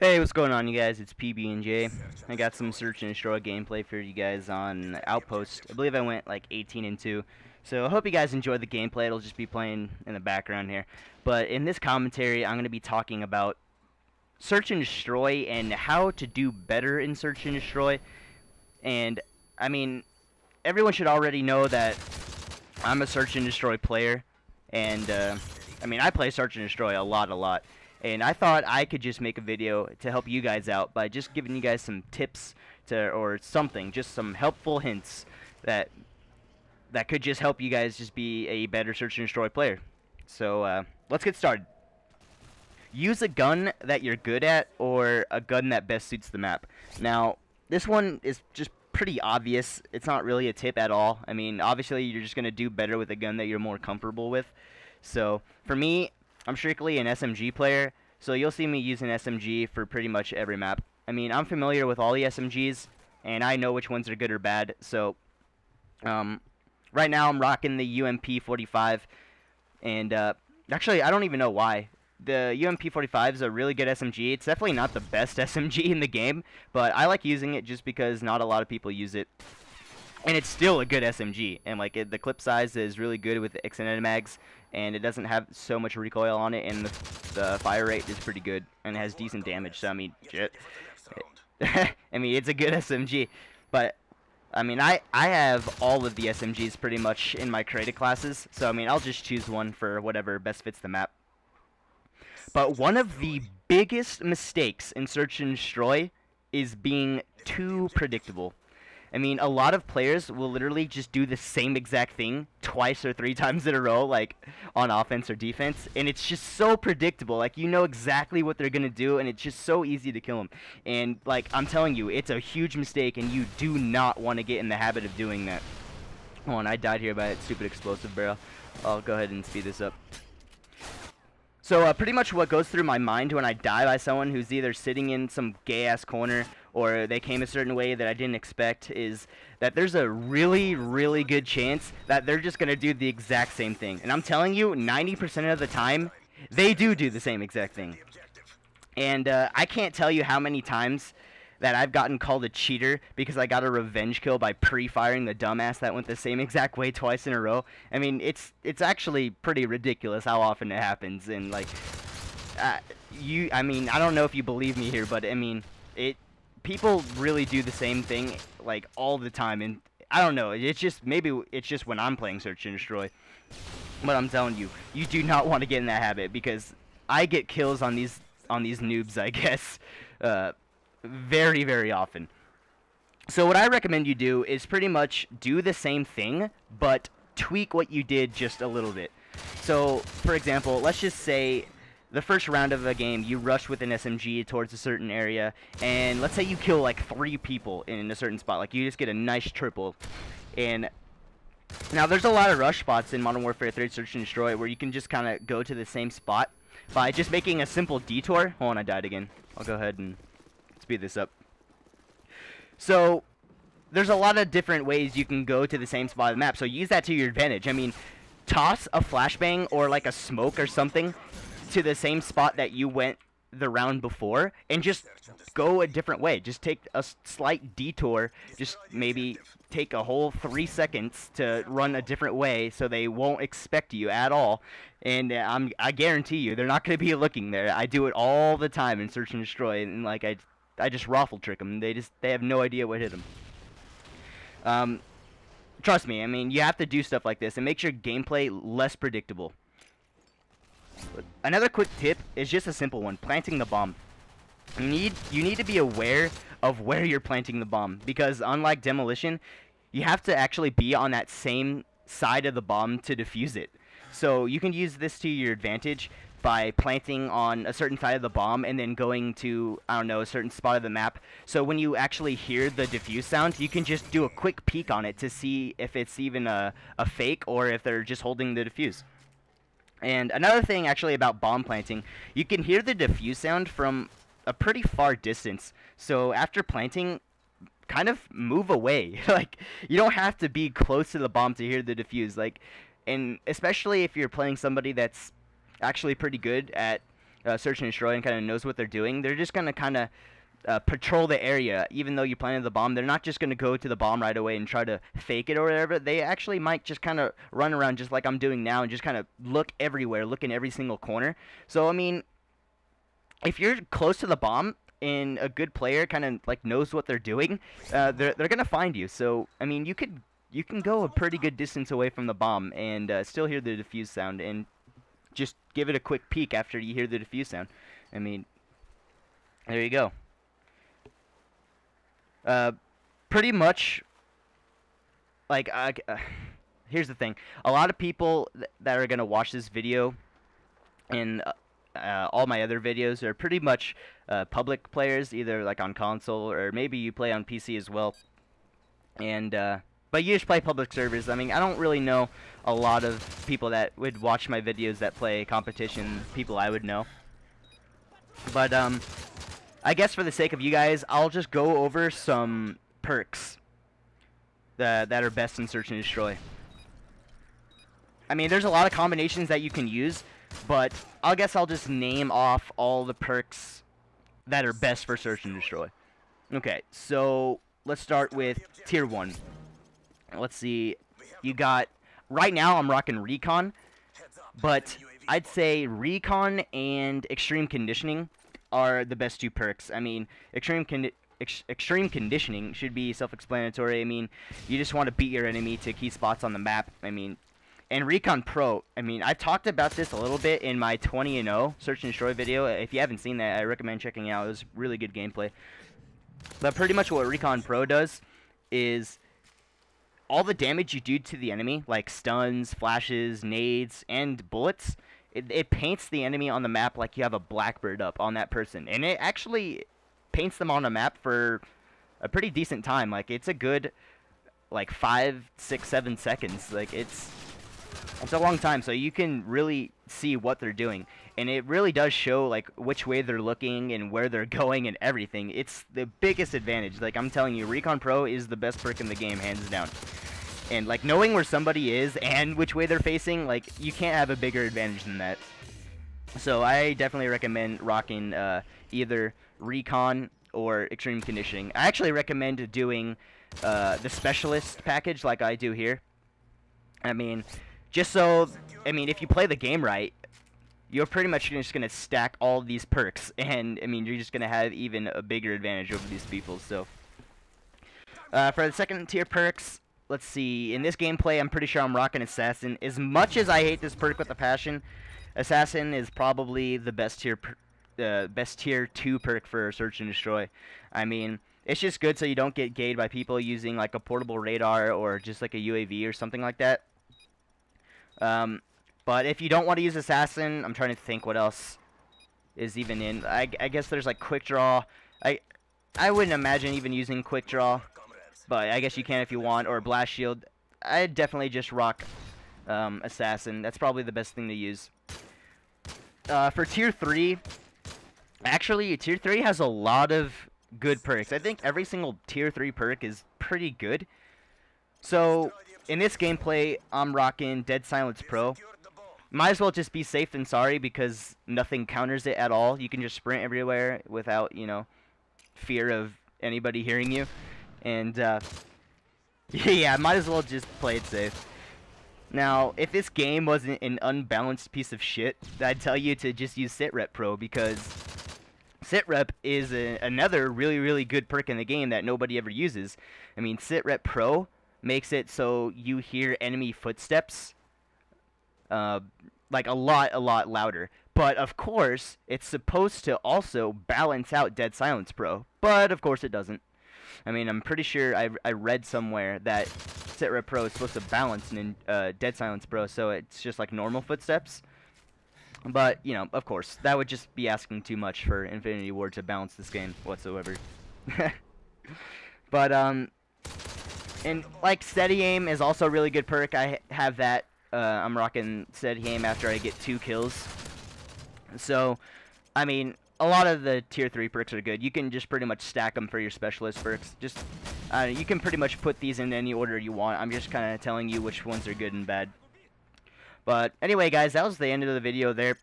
Hey, what's going on, you guys? It's PB&J. I got some Search and Destroy gameplay for you guys on Outpost. I believe I went like 18-2. So I hope you guys enjoy the gameplay. It'll just be playing in the background here. But in this commentary, I'm going to be talking about Search and Destroy and how to do better in Search and Destroy. And, I mean, everyone should already know that I'm a Search and Destroy player. And, I mean, I play Search and Destroy a lot. And I thought I could just make a video to help you guys out by just giving you guys some tips or something, just some helpful hints that could just help you guys just be a better Search and Destroy player. So let's get started. Use a gun that you're good at or a gun that best suits the map. Now, this one is just pretty obvious. It's not really a tip at all. I mean, obviously you're just going to do better with a gun that you're more comfortable with. So, for me, I'm strictly an SMG player, so you'll see me use an SMG for pretty much every map. I mean, I'm familiar with all the SMGs, and I know which ones are good or bad, so right now I'm rocking the UMP-45, and actually, I don't even know why. The UMP-45 is a really good SMG. It's definitely not the best SMG in the game, but I like using it just because not a lot of people use it. And it's still a good SMG, and like the clip size is really good with the extended mags, and it doesn't have so much recoil on it, and the fire rate is pretty good, and it has decent damage. So I mean, shit. I mean, it's a good SMG, but I mean, I have all of the SMGs pretty much in my creative classes, so I mean, I'll just choose one for whatever best fits the map. But one of the biggest mistakes in Search and Destroy is being too predictable. I mean, a lot of players will literally just do the same exact thing twice or three times in a row, like on offense or defense, and it's just so predictable. Like, you know exactly what they're gonna do, and it's just so easy to kill them. And like, I'm telling you, it's a huge mistake, and you do not want to get in the habit of doing that. Hold on, I died here by that stupid explosive barrel. I'll go ahead and speed this up. So pretty much what goes through my mind when I die by someone who's either sitting in some gay-ass corner or they came a certain way that I didn't expect is that there's a really good chance that they're just going to do the exact same thing. And I'm telling you, 90% of the time, they do the same exact thing. And I can't tell you how many times that I've gotten called a cheater because I got a revenge kill by pre-firing the dumbass that went the same exact way twice in a row. I mean, it's actually pretty ridiculous how often it happens, and like, I mean, I don't know if you believe me here, but I mean, people really do the same thing like all the time, and I don't know, it's just, maybe it's just when I'm playing Search and Destroy, but I'm telling you, you do not want to get in that habit because I get kills on these noobs, I guess, very often. So what I recommend you do is pretty much do the same thing, but tweak what you did just a little bit. So, for example, let's just say the first round of a game, you rush with an SMG towards a certain area, and let's say you kill like 3 people in a certain spot, like you just get a nice triple. And now there's a lot of rush spots in Modern Warfare 3 Search and Destroy where you can just kind of go to the same spot by just making a simple detour. Hold on, I died again. I'll go ahead and speed this up. So there's a lot of different ways you can go to the same spot of the map, so use that to your advantage. I mean, toss a flashbang or like a smoke or something to the same spot that you went the round before and just go a different way. Just take a slight detour, just maybe take a whole 3 seconds to run a different way so they won't expect you at all. And I guarantee you they're not going to be looking there. I do it all the time in Search and Destroy, and like I just raffle trick them. They have no idea what hit them. Trust me, I mean, you have to do stuff like this. It makes your gameplay less predictable. Another quick tip is just a simple one: planting the bomb. You need to be aware of where you're planting the bomb, because unlike demolition, you have to actually be on that same side of the bomb to defuse it. So you can use this to your advantage by planting on a certain side of the bomb and then going to, I don't know, a certain spot of the map. So when you actually hear the defuse sound, you can just do a quick peek on it to see if it's even a fake or if they're just holding the defuse. And another thing actually about bomb planting, you can hear the defuse sound from a pretty far distance. So after planting, kind of move away. Like, you don't have to be close to the bomb to hear the defuse. Like, and especially if you're playing somebody that's actually pretty good at search and destroy and kind of knows what they're doing, they're just gonna kind of patrol the area. Even though you planted the bomb, they're not just gonna go to the bomb right away and try to fake it or whatever. They actually might just kind of run around just like I'm doing now and just kind of look everywhere, look in every single corner. So I mean, if you're close to the bomb and a good player kind of like knows what they're doing, they're gonna find you. So I mean, you can go a pretty good distance away from the bomb and still hear the defuse sound, and just give it a quick peek after you hear the defuse sound. I mean, there you go. Pretty much, like, here's the thing. A lot of people that are gonna watch this video and all my other videos are pretty much public players, either like on console or maybe you play on PC as well. And but you just play public servers. I mean, I don't really know a lot of people that would watch my videos that play competition, people I would know. But I guess for the sake of you guys, I'll just go over some perks that are best in Search and Destroy. I mean, there's a lot of combinations that you can use, but I guess I'll just name off all the perks that are best for Search and Destroy. Okay, so let's start with Tier 1. Let's see, you got, right now I'm rocking Recon, but I'd say Recon and Extreme Conditioning are the best two perks. I mean, Extreme Conditioning should be self-explanatory. I mean, you just want to beat your enemy to key spots on the map. I mean, and Recon Pro, I mean, I've talked about this a little bit in my 20-0 Search and Destroy video. If you haven't seen that, I recommend checking it out. It was really good gameplay. But pretty much what Recon Pro does is all the damage you do to the enemy, like stuns, flashes, nades, and bullets, it paints the enemy on the map like you have a Blackbird up on that person. And it actually paints them on a map for a pretty decent time. Like, it's a good, like, 5, 6, 7 seconds. Like, it's a long time, so you can really see what they're doing. And it really does show, like, which way they're looking and where they're going and everything. It's the biggest advantage. Like, I'm telling you, Recon Pro is the best perk in the game, hands down. And, like, knowing where somebody is and which way they're facing, like, you can't have a bigger advantage than that. So I definitely recommend rocking either Recon or Extreme Conditioning. I actually recommend doing the Specialist package like I do here. I mean, just so, I mean, if you play the game right, you're pretty much just going to stack all these perks. And, I mean, you're just going to have even a bigger advantage over these people. So, for the second tier perks, let's see. In this gameplay, I'm pretty sure I'm rocking Assassin. As much as I hate this perk with a passion, Assassin is probably the best tier 2 perk for Search and Destroy. I mean, it's just good so you don't get gated by people using like a portable radar or just like a UAV or something like that. But if you don't want to use Assassin, I'm trying to think what else is even in. I guess there's like Quick Draw. I wouldn't imagine even using Quick Draw, but I guess you can if you want, or Blast Shield. I'd definitely just rock Assassin. That's probably the best thing to use. For Tier 3, actually, Tier 3 has a lot of good perks. I think every single Tier 3 perk is pretty good. So, in this gameplay, I'm rocking Dead Silence Pro. Might as well just be safe than sorry because nothing counters it at all. You can just sprint everywhere without, you know, fear of anybody hearing you. And, yeah, might as well just play it safe. Now, if this game wasn't an unbalanced piece of shit, I'd tell you to just use Sitrep Pro, because Sitrep is another really, really good perk in the game that nobody ever uses. I mean, Sitrep Pro makes it so you hear enemy footsteps like a lot louder. But, of course, it's supposed to also balance out Dead Silence Pro. But, of course, it doesn't. I mean, I'm pretty sure I read somewhere that Sitrep Pro is supposed to balance in Dead Silence Pro, so it's just like normal footsteps. But, you know, of course, that would just be asking too much for Infinity Ward to balance this game whatsoever. But, and, like, Steady Aim is also a really good perk. I have that. I'm rocking Steady Aim after I get 2 kills. So, I mean, a lot of the Tier 3 perks are good. You can just pretty much stack them for your Specialist perks. Just, you can pretty much put these in any order you want. I'm just kind of telling you which ones are good and bad. But, anyway, guys, that was the end of the video there.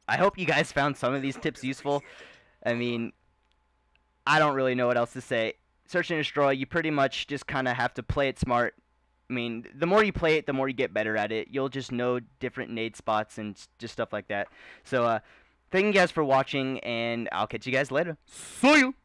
I hope you guys found some of these tips useful. I mean, I don't really know what else to say. Search and destroy, you pretty much just kind of have to play it smart. I mean, the more you play it, the more you get better at it. You'll just know different nade spots and just stuff like that. So, thank you guys for watching, and I'll catch you guys later. See you!